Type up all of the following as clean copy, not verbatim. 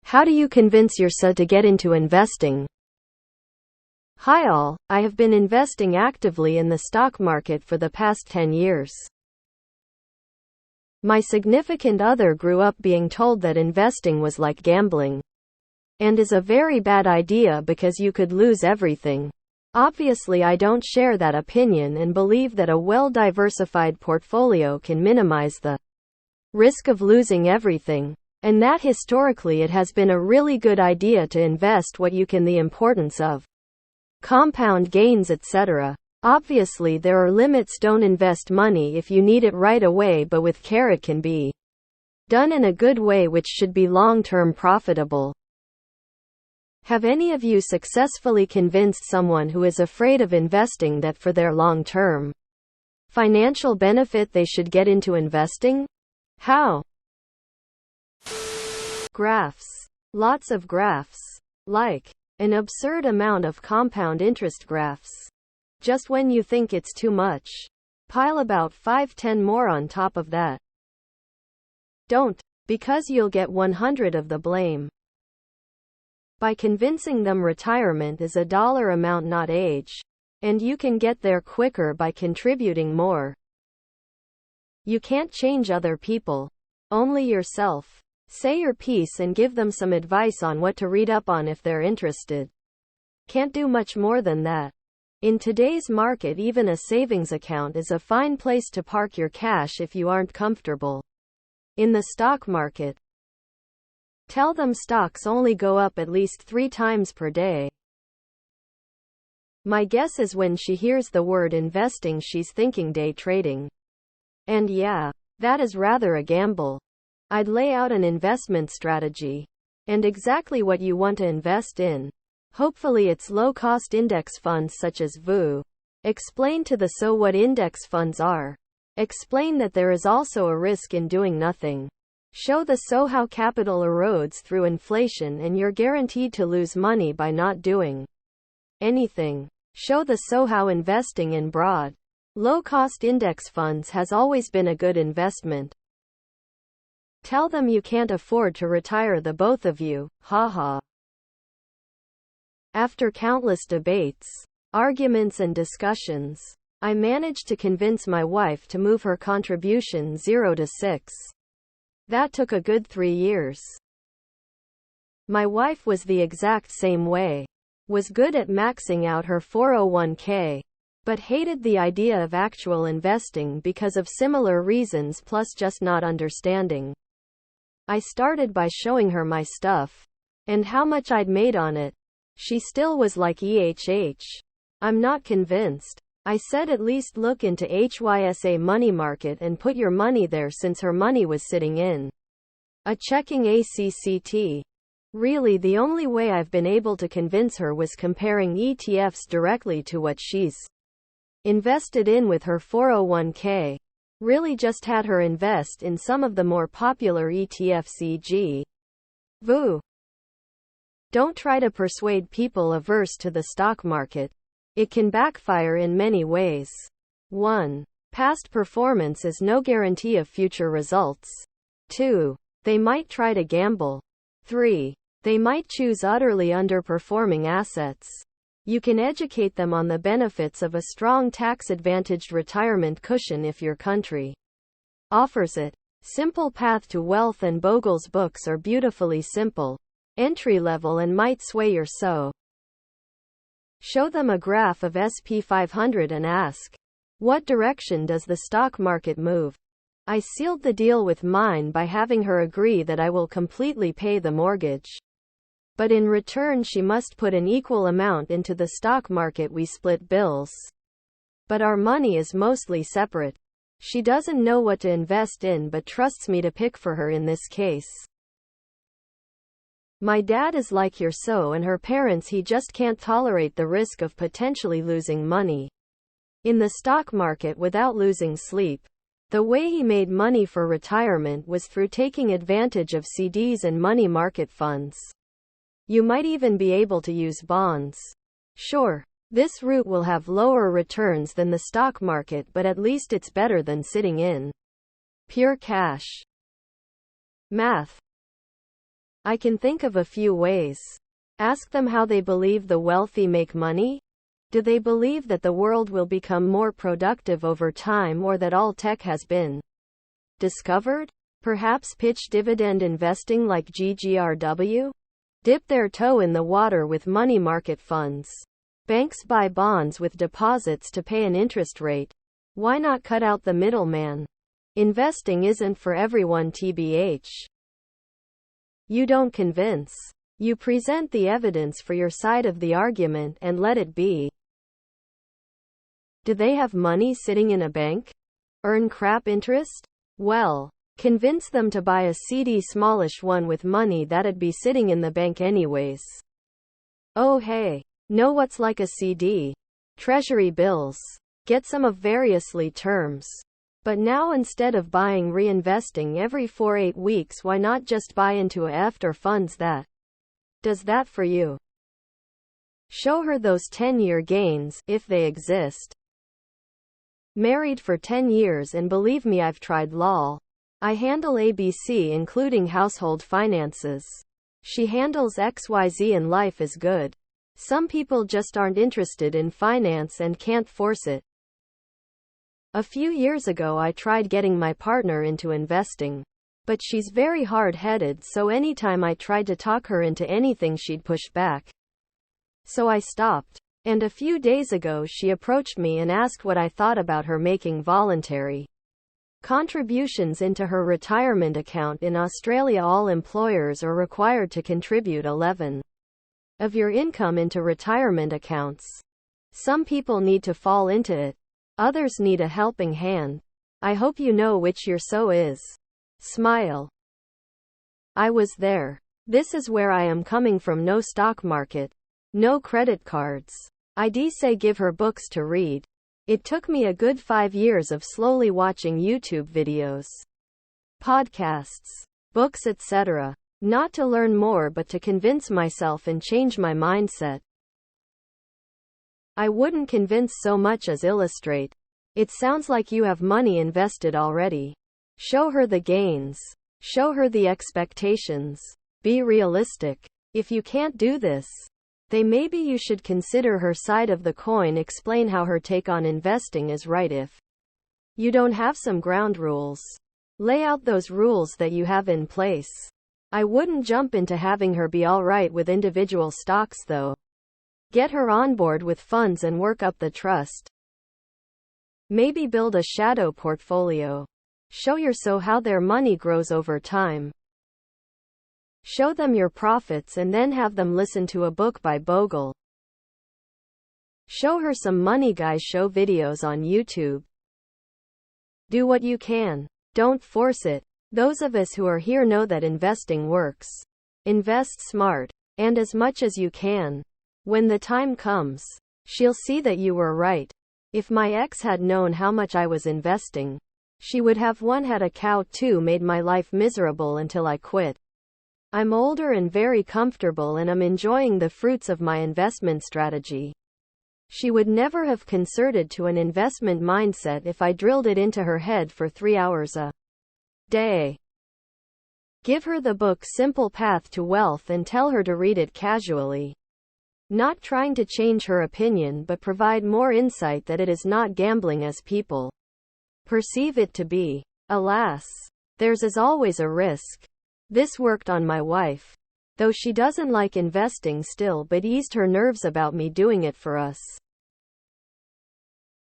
How do you convince yourself to get into investing? Hi all, I have been investing actively in the stock market for the past 10 years. My significant other grew up being told that investing was like gambling and is a very bad idea because you could lose everything. Obviously, I don't share that opinion and believe that a well-diversified portfolio can minimize the risk of losing everything, and that historically it has been a really good idea to invest what you can. The importance of compound gains, etc. Obviously, there are limits. Don't invest money if you need it right away, but with care it can be done in a good way, which should be long-term profitable. Have any of you successfully convinced someone who is afraid of investing that for their long-term financial benefit they should get into investing? How? Graphs. Lots of graphs. Like an absurd amount of compound interest graphs. Just when you think it's too much, pile about 5-10 more on top of that. Don't, because you'll get 100 of the blame. By convincing them retirement is a dollar amount, not age, and you can get there quicker by contributing more. You can't change other people, only yourself. Say your piece and give them some advice on what to read up on if they're interested. Can't do much more than that. In today's market, even a savings account is a fine place to park your cash if you aren't comfortable in the stock market. Tell them stocks only go up at least 3 times per day. My guess is when she hears the word investing, she's thinking day trading. And yeah, that is rather a gamble. I'd lay out an investment strategy and exactly what you want to invest in. Hopefully it's low-cost index funds such as VU. Explain to the so what index funds are. Explain that there is also a risk in doing nothing. Show the so how capital erodes through inflation and you're guaranteed to lose money by not doing anything. Show the so how investing in broad, low-cost index funds has always been a good investment. Tell them you can't afford to retire, the both of you, haha. After countless debates, arguments and discussions, I managed to convince my wife to move her contribution 0 to 6. That took a good 3 years. My wife was the exact same way. Was good at maxing out her 401k, but hated the idea of actual investing because of similar reasons plus just not understanding. I started by showing her my stuff and how much I'd made on it. She still was like, I'm not convinced. I said at least look into HYSA money market and put your money there, since her money was sitting in a checking ACCT. Really, the only way I've been able to convince her was comparing ETFs directly to what she's invested in with her 401k. Really just had her invest in some of the more popular ETFs, e.g. VU. Don't try to persuade people averse to the stock market. It can backfire in many ways. 1. Past performance is no guarantee of future results. 2. They might try to gamble. 3. They might choose utterly underperforming assets. You can educate them on the benefits of a strong tax-advantaged retirement cushion if your country offers it. Simple Path to Wealth and Bogle's books are beautifully simple, entry-level, and might sway your soul. Show them a graph of SP 500 and ask, what direction does the stock market move? I sealed the deal with mine by having her agree that I will completely pay the mortgage. But in return she must put an equal amount into the stock market. We split bills, but our money is mostly separate. She doesn't know what to invest in but trusts me to pick for her in this case. My dad is like your so and her parents. He just can't tolerate the risk of potentially losing money in the stock market without losing sleep. The way he made money for retirement was through taking advantage of CDs and money market funds. You might even be able to use bonds. Sure, this route will have lower returns than the stock market, but at least it's better than sitting in pure cash. Math. I can think of a few ways. Ask them how they believe the wealthy make money. Do they believe that the world will become more productive over time, or that all tech has been discovered? Perhaps pitch dividend investing like GGRW? Dip their toe in the water with money market funds. Banks buy bonds with deposits to pay an interest rate. Why not cut out the middleman? Investing isn't for everyone, TBH. You don't convince. You present the evidence for your side of the argument and let it be. Do they have money sitting in a bank? Earn crap interest? Well, convince them to buy a CD, smallish one with money that'd be sitting in the bank anyways. Oh hey, know what's like a CD? Treasury bills. Get some of variously terms. But now instead of buying reinvesting every 4-8 weeks, why not just buy into a EFT or funds that does that for you? Show her those 10-year gains, if they exist. Married for 10 years and believe me, I've tried lol. I handle ABC including household finances. She handles XYZ and life is good. Some people just aren't interested in finance and can't force it. A few years ago I tried getting my partner into investing. But she's very hard-headed, so anytime I tried to talk her into anything she'd push back. So I stopped. And a few days ago she approached me and asked what I thought about her making voluntary contributions into her retirement account. In Australia, all employers are required to contribute 11% of your income into retirement accounts. Some people need to fall into it. Others need a helping hand. I hope you know which your so is. Smile. I was there. This is where I am coming from. No stock market. No credit cards. I'd say give her books to read. It took me a good 5 years of slowly watching YouTube videos, podcasts, books, etc. Not to learn more but to convince myself and change my mindset. I wouldn't convince so much as illustrate. It sounds like you have money invested already. Show her the gains. Show her the expectations. Be realistic. If you can't do this, then maybe you should consider her side of the coin. Explain how her take on investing is right. If you don't have some ground rules, lay out those rules that you have in place. I wouldn't jump into having her be alright with individual stocks though. Get her on board with funds and work up the trust. Maybe build a shadow portfolio. Show your so how their money grows over time. Show them your profits and then have them listen to a book by Bogle. Show her some Money Guy show videos on YouTube. Do what you can. Don't force it. Those of us who are here know that investing works. Invest smart. And as much as you can. When the time comes, she'll see that you were right. If my ex had known how much I was investing, she would have had a cow. 2 made my life miserable until I quit. I'm older and very comfortable and I'm enjoying the fruits of my investment strategy. She would never have converted to an investment mindset if I drilled it into her head for 3 hours a day. Give her the book Simple Path to Wealth and tell her to read it casually. Not trying to change her opinion but provide more insight that it is not gambling as people perceive it to be. Alas, there's as always a risk. This worked on my wife. Though she doesn't like investing still, but eased her nerves about me doing it for us.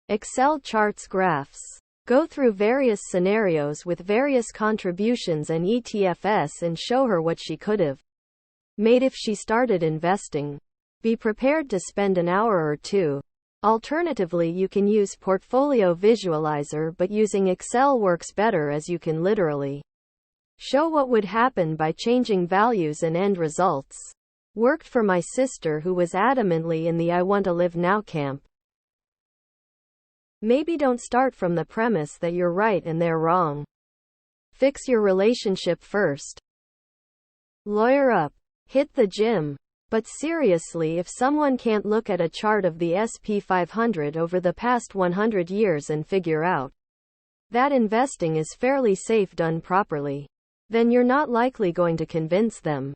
Excel charts graphs. Go through various scenarios with various contributions and ETFs and show her what she could have made if she started investing. Be prepared to spend an hour or two. Alternatively, you can use Portfolio Visualizer, but using Excel works better as you can literally show what would happen by changing values and end results. Worked for my sister who was adamantly in the I want to live now camp. Maybe don't start from the premise that you're right and they're wrong. Fix your relationship first. Lawyer up. Hit the gym. But seriously, if someone can't look at a chart of the SP 500 over the past 100 years and figure out that investing is fairly safe done properly, then you're not likely going to convince them.